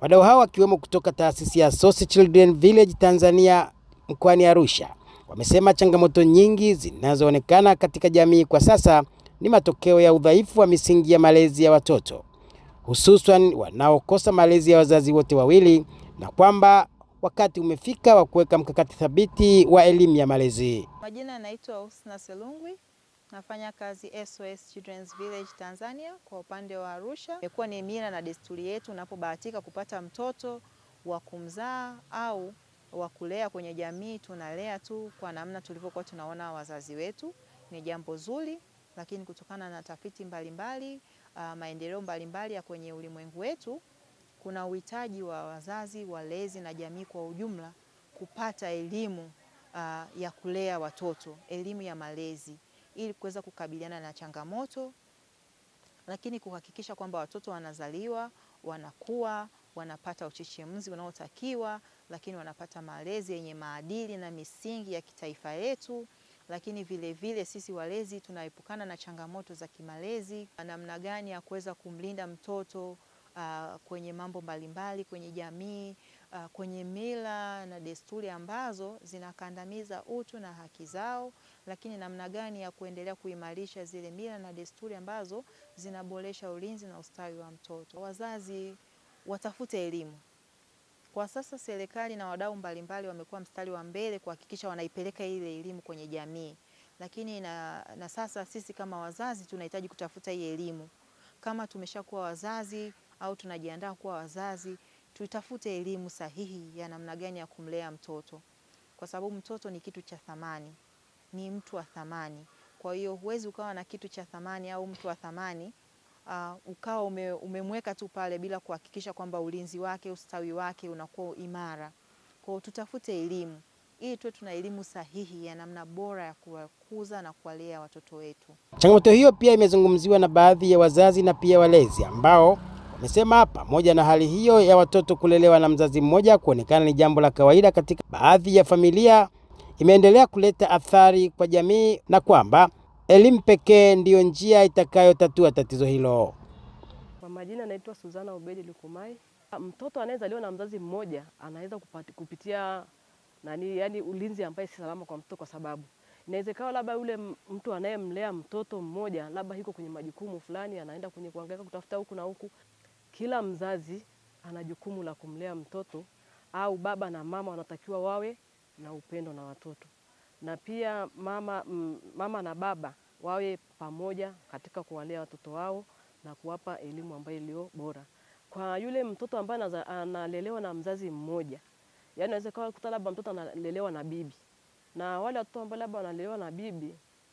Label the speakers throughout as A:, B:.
A: Wadau hao wakiwemo kutoka taasisi ya Source Children Village Tanzania mkoani Arusha wamesema changamoto nyingi zinazoonekana katika jamii kwa sasa ni matokeo ya udhaifu wa misingi ya malezi ya watoto, hususan wanaokosa malezi ya wazazi wote wawili, na kwamba wakati umefika wa kuweka mkakati thabiti wa elimu ya malezi.
B: Majina naitwa Husna Selungwi, nafanya kazi SOS Children's Village Tanzania kwa upande wa Arusha. Imekuwa ni mila na desturi yetu unapobahatika kupata mtoto wa kumzaa au wa kulea kwenye jamii, tunalea tu kwa namna tulivyokuwa tunaona wazazi wetu. Ni jambo zuri, lakini kutokana na tafiti mbalimbali, maendeleo mbalimbali ya kwenye ulimwengu wetu, kuna uhitaji wa wazazi, walezi na jamii kwa ujumla kupata elimu ya kulea watoto, elimu ya malezi, ili kuweza kukabiliana na changamoto, lakini kuhakikisha kwamba watoto wanazaliwa, wanakuwa, wanapata uchechemuzi unaotakiwa, lakini wanapata malezi yenye maadili na misingi ya kitaifa yetu. Lakini vile vile sisi walezi tunaepukana na changamoto za kimalezi, namna gani ya kuweza kumlinda mtoto kwenye mambo mbalimbali kwenye jamii, kwenye mila na desturi ambazo zinakandamiza utu na haki zao, lakini namna gani ya kuendelea kuimarisha zile mila na desturi ambazo zinaboresha ulinzi na ustawi wa mtoto. Wazazi watafute elimu. Kwa sasa serikali na wadau mbalimbali wamekuwa mstari wa mbele kuhakikisha wanaipeleka ile elimu kwenye jamii, lakini na sasa sisi kama wazazi tunahitaji kutafuta hii elimu. Kama tumeshakuwa wazazi au tunajiandaa kuwa wazazi, tutafute elimu sahihi ya namna gani ya kumlea mtoto, kwa sababu mtoto ni kitu cha thamani, ni mtu wa thamani. Kwa hiyo huwezi ukawa na kitu cha thamani au mtu wa thamani ukawa umemweka tu pale bila kuhakikisha kwamba ulinzi wake, ustawi wake unakuwa imara. Kwa hiyo tutafute elimu ili tuwe tuna elimu sahihi ya namna bora ya kuwakuza na kuwalea watoto wetu.
A: Changamoto hiyo pia imezungumziwa na baadhi ya wazazi na pia walezi ambao wamesema pamoja na hali hiyo ya watoto kulelewa na mzazi mmoja kuonekana ni jambo la kawaida katika baadhi ya familia, imeendelea kuleta athari kwa jamii na kwamba elimu pekee ndiyo njia itakayotatua tatizo hilo.
C: Kwa majina naitwa Suzana Obedi Lukumai. Mtoto anayezaliwa na mzazi mmoja anaweza kupitia yani ulinzi ambaye si salama kwa mtoto, kwa sababu inawezekana labda yule mtu anayemlea mtoto mmoja labda yuko kwenye majukumu fulani, anaenda kwenye kuhangaika kutafuta huku na huku. Kila mzazi ana jukumu la kumlea mtoto, au baba na mama wanatakiwa wawe na upendo na watoto, na pia mama na baba wawe pamoja katika kuwalea watoto wao na kuwapa elimu ambayo iliyo bora. Kwa yule mtoto ambaye analelewa na mzazi mmoja, yani inawezekana kukuta labda mtoto analelewa na bibi, na wale watoto ambao labda wanalelewa na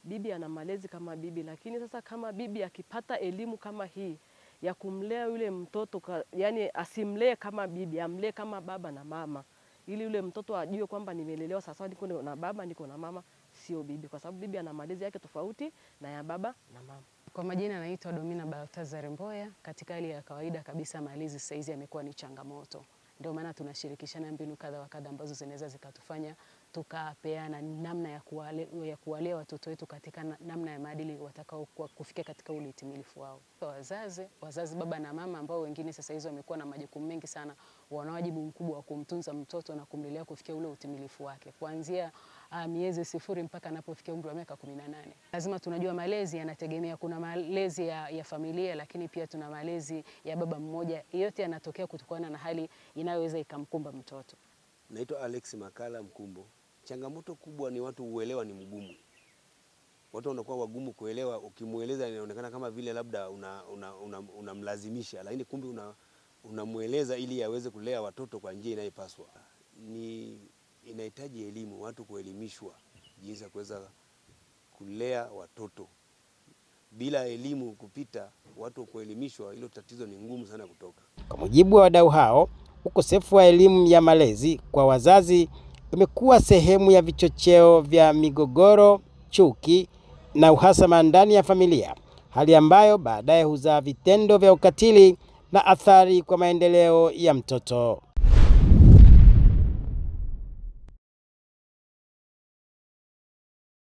C: bibi ana malezi kama bibi, lakini sasa kama bibi akipata elimu kama hii ya kumlea yule mtoto, yani asimlee kama bibi, amlee kama baba na mama, ili yule mtoto ajue kwamba nimelelewa sasa, niko na baba, niko na mama, sio bibi, kwa sababu bibi ana malezi yake tofauti na ya baba na mama.
D: Kwa majina naitwa Domina Baltazar Mboya. Katika hali ya kawaida kabisa malezi saizi yamekuwa ni changamoto. Ndio maana tunashirikishana mbinu kadha wa kadha ambazo zinaweza zikatufanya tukapeana namna ya kuwalea watoto wetu katika namna ya maadili watakao kufika katika ule utimilifu wao. Wazazi baba na mama ambao wengine sasa hizo wamekuwa na majukumu mengi sana, wana wajibu mkubwa wa kumtunza mtoto na kumlelea kufikia ule utimilifu wake. Kuanzia miezi 0 mpaka anapofikia umri wa miaka 18. Lazima tunajua malezi yanategemea, kuna malezi ya familia, lakini pia tuna malezi ya baba mmoja. Yote yanatokea kutokana na hali inayoweza ikamkumba mtoto.
E: Naitwa Alex Makala Mkumbo. Changamoto kubwa ni watu uelewa ni mgumu. Watu wanakuwa wagumu kuelewa, ukimueleza inaonekana kama vile labda unamlazimisha, lakini kumbe unamueleza ili aweze kulea watoto kwa njia inayopaswa. Inahitaji elimu, watu kuelimishwa jinsi ya kuweza kulea watoto. Bila elimu kupita, watu kuelimishwa, hilo tatizo ni ngumu sana kutoka.
A: Kwa mujibu wa wadau hao, ukosefu wa elimu ya malezi kwa wazazi umekuwa sehemu ya vichocheo vya migogoro, chuki na uhasama ndani ya familia, hali ambayo baadaye huzaa vitendo vya ukatili na athari kwa maendeleo ya mtoto.